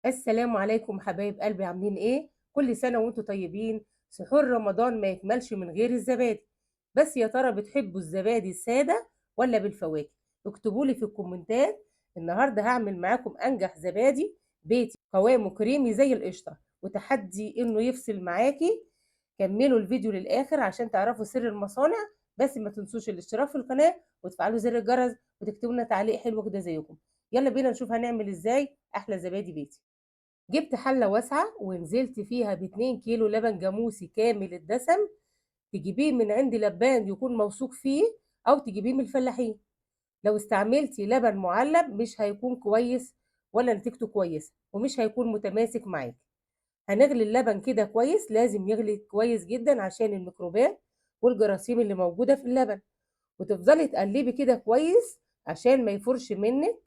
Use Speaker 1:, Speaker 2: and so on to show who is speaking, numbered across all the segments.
Speaker 1: السلام عليكم حبايب قلبي، عاملين ايه؟ كل سنة وانتم طيبين. سحور رمضان ما يكملش من غير الزبادي. بس يا ترى بتحبوا الزبادي السادة ولا بالفواكه؟ اكتبوا لي في الكومنتات. النهارده هعمل معاكم انجح زبادي بيتي، قوامه كريمي زي القشطة وتحدي انه يفصل معاكي. كملوا الفيديو للاخر عشان تعرفوا سر المصانع. بس ما تنسوش الاشتراك في القناة وتفعلوا زر الجرس وتكتبوا لنا تعليق حلو كده زيكم. يلا بينا نشوف هنعمل ازاي احلى زبادي بيتي. جبت حلة واسعة ونزلت فيها ب2 كيلو لبن جاموسي كامل الدسم. تجيبيه من عند لبان يكون موثوق فيه، أو تجيبيه من الفلاحين. لو استعملتي لبن معلب مش هيكون كويس، ولا نتيجته كويسة ومش هيكون متماسك معاك. هنغلي اللبن كده كويس، لازم يغلي كويس جدا عشان الميكروبات والجراثيم اللي موجودة في اللبن. وتفضلي تقلبي كده كويس عشان ما يفرش منك،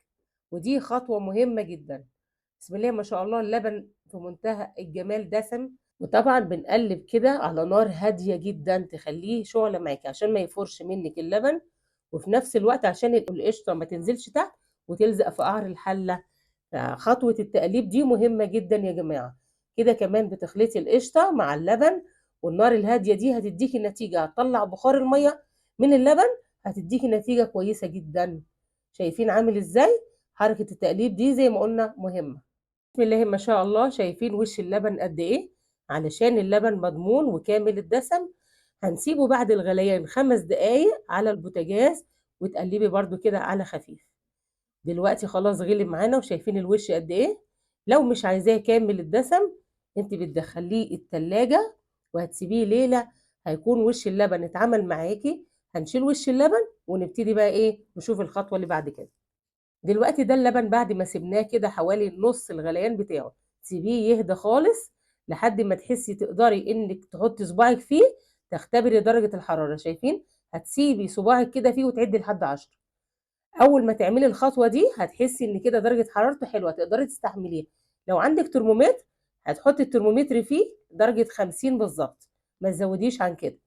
Speaker 1: ودي خطوة مهمة جدا. بسم الله ما شاء الله، اللبن في منتهى الجمال دسم. وطبعا بنقلب كده على نار هادية جدا تخليه شعلة معاكي عشان ما يفرش منك اللبن، وفي نفس الوقت عشان القشطة ما تنزلش تحت وتلزق في قعر الحلة. خطوة التقليب دي مهمة جدا يا جماعة. كده كمان بتخلطي القشطة مع اللبن، والنار الهادية دي هتديكي نتيجة، هتطلع بخار المية من اللبن، هتديكي نتيجة كويسة جدا. شايفين عامل ازاي؟ حركة التقليب دي زي ما قلنا مهمة. بسم الله ما شاء الله، شايفين وش اللبن قد ايه؟ علشان اللبن مضمون وكامل الدسم. هنسيبه بعد الغليان 5 دقايق على البوتاجاز، وتقلبي برضو كده على خفيف. دلوقتي خلاص غلي معانا، وشايفين الوش قد ايه. لو مش عايزاه كامل الدسم، انت بتدخليه التلاجة وهتسيبيه ليلة، هيكون وش اللبن اتعمل معاكي. هنشيل وش اللبن ونبتدي بقى ايه، نشوف الخطوة اللي بعد كده. دلوقتي ده اللبن بعد ما سيبناه كده حوالي نص الغليان بتاعه، تسيبيه يهدى خالص لحد ما تحسي تقدري انك تحطي صباعك فيه، تختبري درجة الحرارة. شايفين؟ هتسيبي صباعك كده فيه وتعدي لحد 10. اول ما تعملي الخطوة دي هتحسي ان كده درجة حرارته حلوة تقدري تستحمليها. لو عندك ترمومتر هتحطي الترمومتر فيه درجة 50 بالظبط، ما تزوديش عن كده.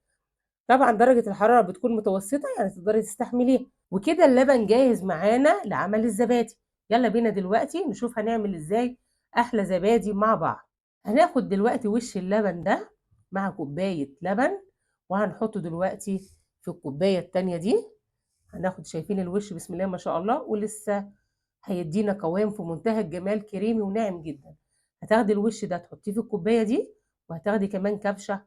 Speaker 1: طبعا درجة الحرارة بتكون متوسطة يعني تقدري تستحمليها. وكده اللبن جاهز معانا لعمل الزبادي. يلا بينا دلوقتي نشوف هنعمل ازاي احلى زبادي مع بعض. هناخد دلوقتي وش اللبن ده مع كوباية لبن، وهنحطه دلوقتي في الكوباية التانية دي. هناخد، شايفين الوش بسم الله ما شاء الله، ولسه هيدينا قوام في منتهى الجمال، كريمي وناعم جدا. هتاخدي الوش ده تحطيه في الكوباية دي، وهتاخدي كمان كبشة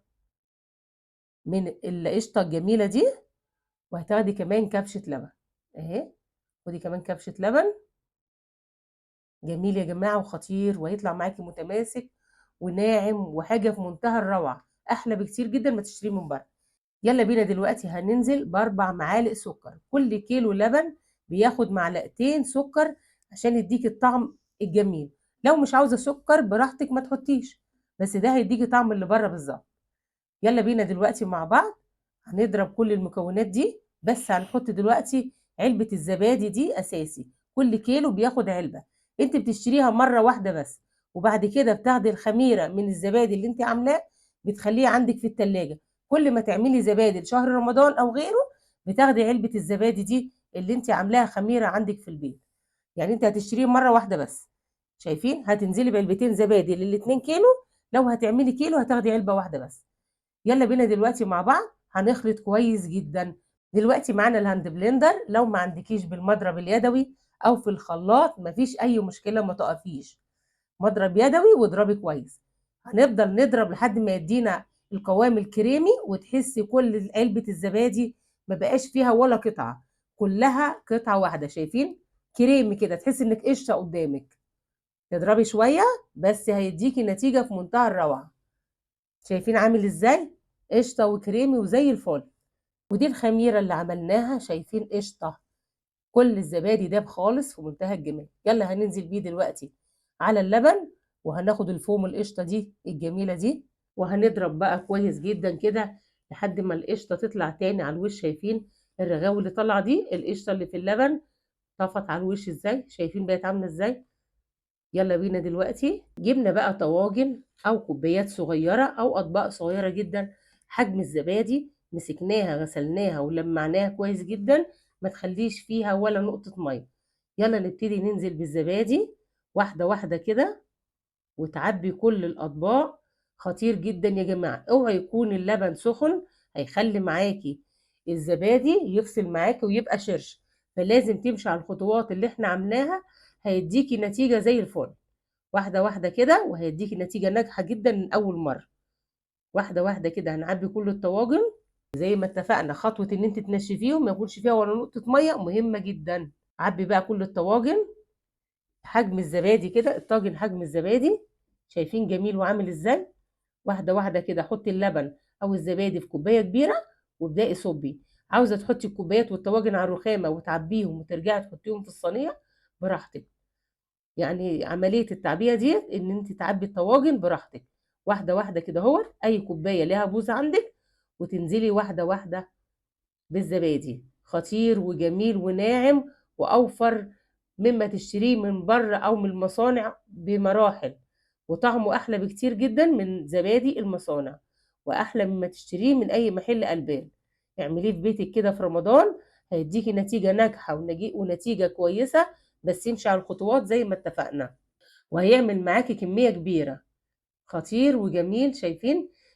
Speaker 1: من القشطة الجميلة دي، وهتاخدي كمان كبشة لبن اهي. ودي كمان كبشة لبن جميل يا جماعة وخطير، وهيطلع معاكي متماسك وناعم وحاجة في منتهى الروعة، أحلى بكتير جدا ما تشتريه من بره. يلا بينا دلوقتي هننزل ب4 معالق سكر. كل كيلو لبن بياخد معلقتين سكر عشان يديكي الطعم الجميل. لو مش عاوزة سكر براحتك ما تحطيش، بس ده هيديكي طعم اللي بره بالظبط. يلا بينا دلوقتي مع بعض هنضرب كل المكونات دي. بس هنحط دلوقتي علبة الزبادي دي أساسي. كل كيلو بياخد علبة، انت بتشتريها مرة واحدة بس، وبعد كده بتاخدي الخميرة من الزبادي اللي انت عاملاه بتخليه عندك في التلاجة. كل ما تعملي زبادي لشهر رمضان أو غيره بتاخدي علبة الزبادي دي اللي انت عاملاها خميرة عندك في البيت. يعني انت هتشتريه مرة واحدة بس. شايفين؟ هتنزلي بعلبتين زبادي لل2 كيلو. لو هتعملي كيلو هتاخدي علبة واحدة بس. يلا بينا دلوقتي مع بعض هنخلط كويس جدا. دلوقتي معانا الهاند بلندر، لو ما عندكيش بالمضرب اليدوي او في الخلاط مفيش اي مشكله، ما تقفيش، مضرب يدوي واضربي كويس. هنفضل نضرب لحد ما يدينا القوام الكريمي، وتحسي كل علبه الزبادي ما بقاش فيها ولا قطعه، كلها قطعه واحده. شايفين؟ كريمي كده تحسي انك قشطه قدامك. تضربي شويه بس هيديكي نتيجه في منتهى الروعه. شايفين عامل ازاي؟ قشطه وكريمي وزي الفل. ودي الخميره اللي عملناها، شايفين؟ قشطه. كل الزبادي داب خالص في منتهى الجمال. يلا هننزل بيه دلوقتي على اللبن، وهناخد الفوم القشطه دي الجميله دي، وهنضرب بقى كويس جدا كده لحد ما القشطه تطلع تاني على الوش. شايفين الرغاوي اللي طالعه دي؟ القشطه اللي في اللبن طفت على الوش ازاي، شايفين بقت عامله ازاي. يلا بينا دلوقتي جبنا بقى طواجن او كوبايات صغيره او اطباق صغيره جدا حجم الزبادي، مسكناها غسلناها ولمعناها كويس جدا، ما تخليش فيها ولا نقطه ميه. يلا نبتدي ننزل بالزبادي واحده واحده كده. وتعبي كل الأطباق. خطير جدا يا جماعة، اوعي يكون اللبن سخن، هيخلي معاكي الزبادي يفصل معاكي ويبقى شرش. فلازم تمشي على الخطوات اللي احنا عاملاها، هيديكي نتيجة زي الفل. واحدة واحدة كده، وهيديكي نتيجة ناجحة جدا من أول مرة. واحدة واحدة كده هنعبي كل الطواجن زي ما اتفقنا. خطوة ان انت تنشفيهم ما يكونش فيها ولا نقطة مية مهمة جدا. عبي بقى كل الطواجن حجم الزبادي كده، الطاجن حجم الزبادي. شايفين جميل وعامل ازاي؟ واحدة واحدة كده. حطي اللبن او الزبادي في كوباية كبيرة وابدأي صبي. عاوزة تحطي الكوبايات والطواجن على الرخامة وتعبيهم وترجعي تحطيهم في الصينية، براحتك. يعني عملية التعبية ديت ان انت تعبي الطواجن براحتك. واحدة واحدة كده، هو اي كوباية ليها بوز عندك، وتنزلي واحدة واحدة بالزبادي. خطير وجميل وناعم واوفر مما تشتريه من بره او من المصانع بمراحل. وطعمه احلى بكتير جدا من زبادي المصانع، واحلى مما تشتريه من اي محل البان. اعمليه في بيتك كده في رمضان، هيديكي نتيجة ناجحة ونتيجة كويسة. بس يمشي على الخطوات زي ما اتفقنا، وهيعمل معاكي كمية كبيرة. خطير وجميل.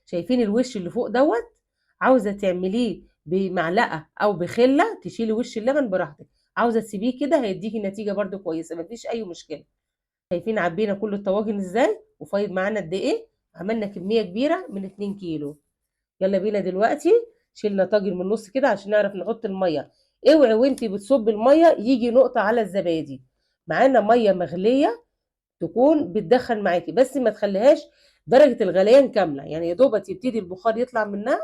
Speaker 1: شايفين الوش اللي فوق دوت؟ عاوزة تعمليه بمعلقة أو بخلة تشيلي وش اللبن براحتك. عاوزة تسيبيه كده هيديكي نتيجة برضو كويسة، مفيش أي مشكلة. شايفين عبينا كل الطواجن ازاي وفايض معانا قد ايه؟ عملنا كمية كبيرة من 2 كيلو. يلا بينا دلوقتي. شيلنا طاجن من النص كده عشان نعرف نحط المية. اوعي وانتي بتصبي المية يجي نقطة على الزبادي. معانا مية مغلية تكون بتدخن معاكي، بس ما تخليهاش درجة الغليان كاملة، يعني يا دوبك يبتدي البخار يطلع منها.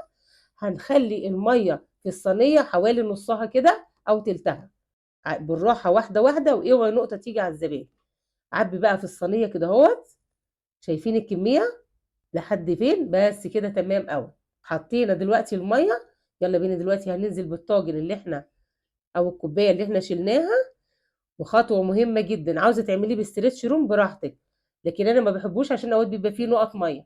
Speaker 1: هنخلي المية في الصينية حوالي نصها كده أو تلتها. بالراحة واحدة واحدة، واوعي نقطة تيجي على الزبادي. عبي بقى في الصينية كده اهوت. شايفين الكمية لحد فين؟ بس كده تمام قوي. حطينا دلوقتي المية. يلا بينا دلوقتي هننزل بالطاجن اللي احنا او الكوباية اللي احنا شلناها. وخطوة مهمة جدا، عاوزة تعمليه باسترتش روم براحتك، لكن انا ما بحبوش عشان اوقات بيبقى فيه نقط مية.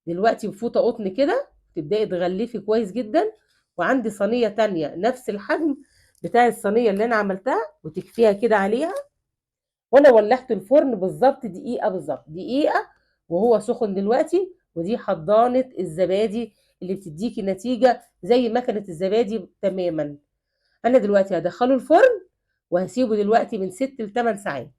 Speaker 1: دلوقتي بفوطة قطن كده تبدأي تغلفي كويس جدا. وعندي صينية تانية نفس الحجم بتاع الصينية اللي انا عملتها، وتكفيها كده عليها. وانا ولعت الفرن بالظبط دقيقة، بالظبط دقيقة وهو سخن دلوقتي. ودي حضانة الزبادي اللي بتديكي نتيجة زي مكنة الزبادي تماما. انا دلوقتي هدخله الفرن وهسيبه دلوقتي من 6 ل 8 ساعات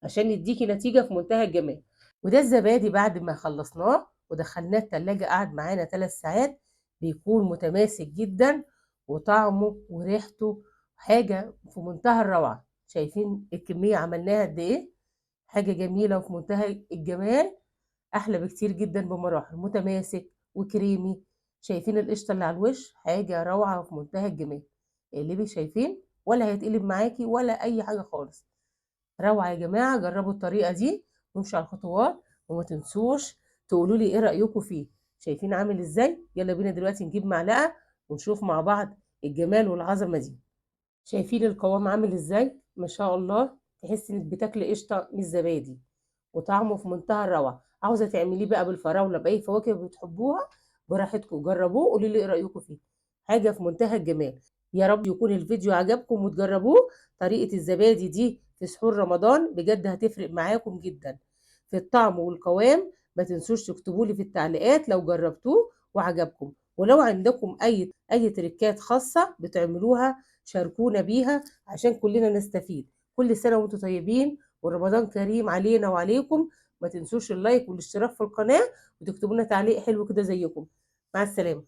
Speaker 1: عشان يديكي نتيجة في منتهى الجمال. وده الزبادي بعد ما خلصناه ودخلناه التلاجة قعد معانا 3 ساعات. بيكون متماسك جدا، وطعمه وريحته حاجة في منتهى الروعة. شايفين الكمية عملناها قد ايه؟ حاجة جميلة وفي منتهى الجمال. أحلى بكتير جدا بمراحل، متماسك وكريمي. شايفين القشطة اللي على الوش؟ حاجة روعة وفي منتهى الجمال. اللي شايفين ولا هيتقلب معاكي ولا أي حاجة خالص. روعة يا جماعة، جربوا الطريقة دي وامشوا على الخطوات. وما تنسوش تقولوا لي ايه رأيكم فيه. شايفين عامل ازاي؟ يلا بينا دلوقتي نجيب معلقة ونشوف مع بعض الجمال والعظمة دي. شايفين القوام عامل ازاي؟ ما شاء الله. تحس انك بتاكلي قشطة مش زبادي. وطعمه في منتهى الروعة. عاوزة تعمليه بقى بالفراولة بأي فواكه بتحبوها براحتكم. جربوه قولوا لي ايه رأيكم فيه. حاجة في منتهى الجمال. يا رب يكون الفيديو عجبكم وتجربوه. طريقة الزبادي دي في سحور رمضان بجد هتفرق معاكم جدا في الطعم والقوام. ما تنسوش تكتبوا لي في التعليقات لو جربتوه وعجبكم. ولو عندكم اي تريكات خاصة بتعملوها شاركونا بيها عشان كلنا نستفيد. كل سنة وانتم طيبين ورمضان كريم علينا وعليكم. ما تنسوش اللايك والاشتراك في القناة، وتكتبوا لنا تعليق حلو كده زيكم. مع السلامة.